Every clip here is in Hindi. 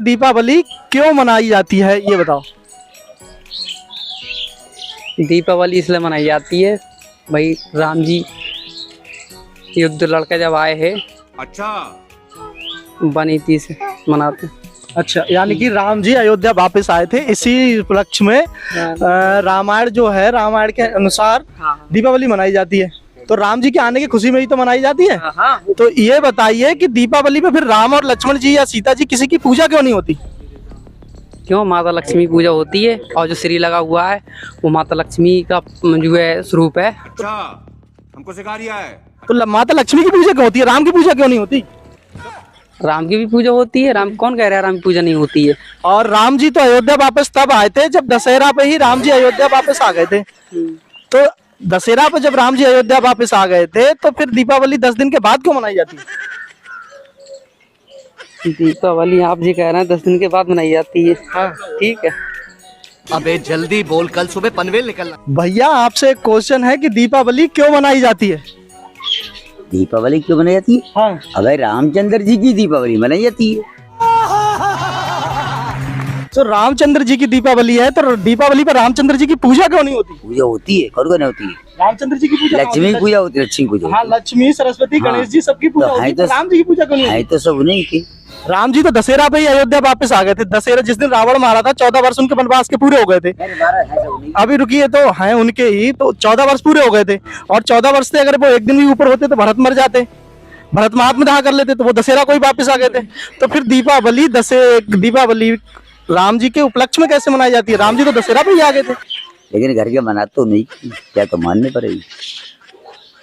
दीपावली क्यों मनाई जाती है ये बताओ। दीपावली इसलिए मनाई जाती है भाई राम जी युद्ध लड़के जब आए हैं, अच्छा, बनी थी से मनाते। अच्छा, यानी कि राम जी अयोध्या वापस आए थे, इसी उपलक्ष्य में रामायण जो है, रामायण के अनुसार दीपावली मनाई जाती है। तो राम जी के आने की खुशी में ही तो मनाई जाती है। तो ये बताइए कि दीपावली पे फिर राम और लक्ष्मण जी या सीता जी किसी की पूजा क्यों नहीं होती? क्यों, माता लक्ष्मी की पूजा होती है और जो श्री लगा हुआ है वो माता लक्ष्मी का जो है स्वरूप है। अच्छा, हमको सिखा रिया है। तो माता लक्ष्मी की पूजा क्यों होती है, राम की पूजा क्यों नहीं होती? राम की भी पूजा होती है। राम कौन कह रहा है राम की पूजा नहीं होती है? और राम जी तो अयोध्या वापस तब आए थे जब दशहरा पे ही राम जी अयोध्या वापस आ गए थे। तो दशहरा पे जब राम जी अयोध्या वापस आ गए थे तो फिर दीपावली 10 दिन के बाद क्यों मनाई जाती है? दीपावली आप जी कह रहे हैं 10 दिन के बाद मनाई जाती है। हाँ ठीक है। अबे जल्दी बोल, कल सुबह पनवेल निकलना। भैया आपसे एक क्वेश्चन है कि दीपावली क्यों मनाई जाती है? दीपावली क्यों मनाई जाती है? हाँ, अगर रामचंद्र जी की दीपावली मनाई जाती है। तो रामचंद्र जी की दीपावली है तो दीपावली पर रामचंद्र जी की पूजा क्यों नहीं होती? पूजा होती है, कौन कौन होती है? रामचंद्र जी की पूजा लक्ष्मी की पूजा होती है, लक्ष्मी पूजा हाँ, लक्ष्मी सरस्वती हाँ। गणेश जी सबकी पूजा तो होती है, है तो- तो राम जी की पूजा क्यों नहीं है होती? तो सब नहीं की। राम जी तो दशहरा पे ही अयोध्या वापस आ गए थे। दशहरा जिस दिन रावण मारा था 14 वर्ष उनके वनवास के पूरे हो गए थे। अभी रुकिए, तो हैं उनके ही तो 14 वर्ष पूरे हो गए थे। और 14 वर्ष से अगर वो एक दिन भी ऊपर होते तो भरत मर जाते, भरत महात्मदाह कर लेते, तो वो दशहरा को ही वापस आ गए थे। तो फिर दीपावली राम जी के उपलक्ष्य में कैसे मनाई जाती है? राम जी तो दशहरा पे ही आ गए थे। लेकिन घर के मना तो नहीं, क्या तो मानने पड़ेगी।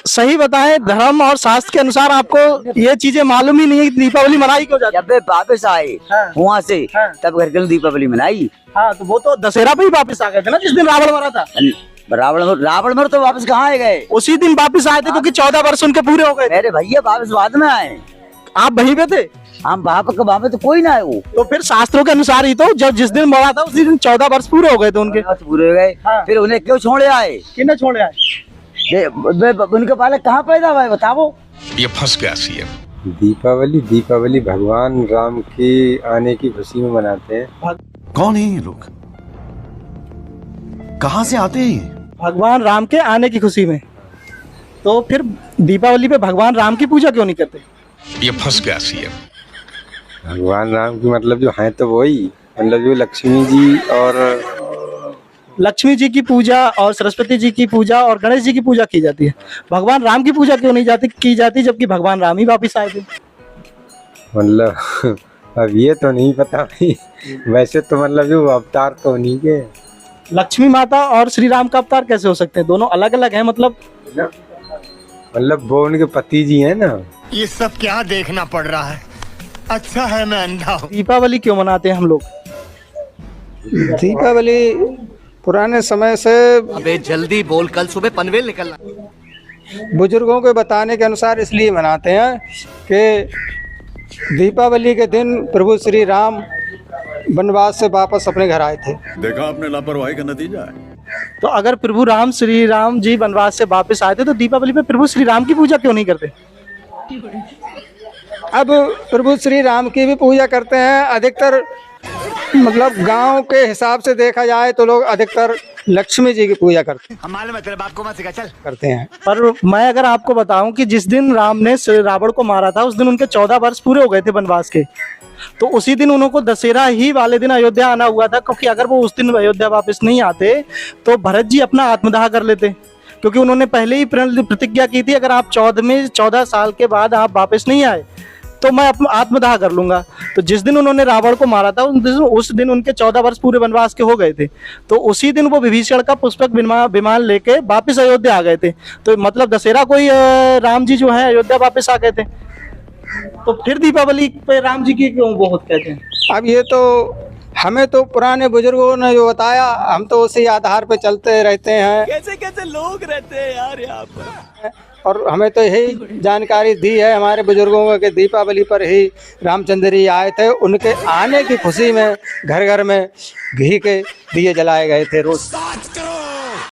सही बताएं, धर्म और शास्त्र के अनुसार आपको ये चीजें मालूम ही नहीं है कि दीपावली मनाई क्यों जाती है? जब वे वापस आए हाँ। वहाँ से हाँ। तब घर के दीपावली मनाई। हाँ, तो वो तो दशहरा पे ही वापस आ गए थे ना, जिस दिन रावण मरा था। रावण मर तो वापस कहाँ आए गए? उसी दिन वापस आए थे क्योंकि 14 वर्ष उनके पूरे हो गए थे। मेरे भैया वापस बाद में आए। आप वहीं पे थे? हम वहाँ पे तो कोई ना है वो। तो फिर शास्त्रों के अनुसार ही तो जब जिस दिन मरा था उसी दिन 14 वर्ष पूरे हो गए थे उनके। पूरे हो गए। हाँ। फिर उन्हें क्यों छोड़े आए? किन्हें छोड़े आए? उनके बालक कहाँ पैदा हुआ है बताओ। ये फंस गया सीएम। दीपावली भगवान राम के आने की खुशी में मनाते हैं। कौन है ये लोग, कहाँ से आते हैं? भगवान राम के आने की खुशी में। तो फिर दीपावली पे भगवान राम की पूजा क्यों नहीं करते? ये फंस गया सीएम। भगवान राम की मतलब जो है तो वही, मतलब जो लक्ष्मी जी और लक्ष्मी जी की पूजा और सरस्वती जी की पूजा और गणेश जी की पूजा की जाती है। भगवान राम की पूजा क्यों नहीं की जाती जबकि भगवान राम ही वापिस आए थे? मतलब अब ये तो नहीं पता भाई। वैसे तो मतलब जो अवतार तो नहीं के। लक्ष्मी माता और श्री राम का अवतार कैसे हो सकते हैं? दोनों अलग अलग हैं। मतलब वो उनके पति जी हैं ना। ये सब क्या देखना पड़ रहा है? अच्छा है मैं अंधा हूँ। दीपावली क्यों मनाते हैं हम लोग? दीपावली पुराने समय से अबे जल्दी बोल, कल सुबह पनवेल निकलना। बुजुर्गों के बताने के अनुसार इसलिए मनाते हैं कि दीपावली के दिन प्रभु श्री राम वनवास से वापस अपने घर आए थे। देखा आपने लापरवाही का नतीजा है। तो अगर प्रभु राम श्री राम जी वनवास से वापस आए थे तो दीपावली पे प्रभु श्री राम की पूजा क्यों नहीं करते? अब प्रभु श्री राम की भी पूजा करते हैं। अधिकतर मतलब गांव के हिसाब से देखा जाए तो लोग अधिकतर लक्ष्मी जी की पूजा करते हैं। पर मैं अगर आपको बताऊं कि जिस दिन राम ने रावण को मारा था उस दिन उनके 14 वर्ष पूरे हो गए थे वनवास के। तो उसी दिन उनको दशहरा ही वाले दिन अयोध्या आना हुआ था, क्योंकि अगर वो उस दिन अयोध्या वापस नहीं आते तो भरत जी अपना आत्मदाह कर लेते, क्योंकि उन्होंने पहले ही प्रतिज्ञा की थी अगर आप 14 साल के बाद आप वापस नहीं आए तो मैं आत्मदाह कर लूंगा। तो जिस दिन उन्होंने रावण को मारा था उस दिन उनके 14 वर्ष पूरे वनवास के हो गए थे। तो उसी दिन वो विभीषण का पुष्पक विमान लेके वापस अयोध्या आ गए थे। तो मतलब दशहरा को ही राम जी जो है अयोध्या वापस आ गए थे। तो फिर दीपावली पे राम जी की क्यों वो होते हैं? अब ये तो हमें तो पुराने बुजुर्गों ने जो बताया हम तो उसी आधार पे चलते रहते हैं। कैसे कैसे लोग रहते हैं यार यहाँ पर। और हमें तो यही जानकारी दी है हमारे बुजुर्गों को कि दीपावली पर ही रामचंद्र जी आए थे। उनके आने की खुशी में घर घर में घी के दिए जलाए गए थे रोज।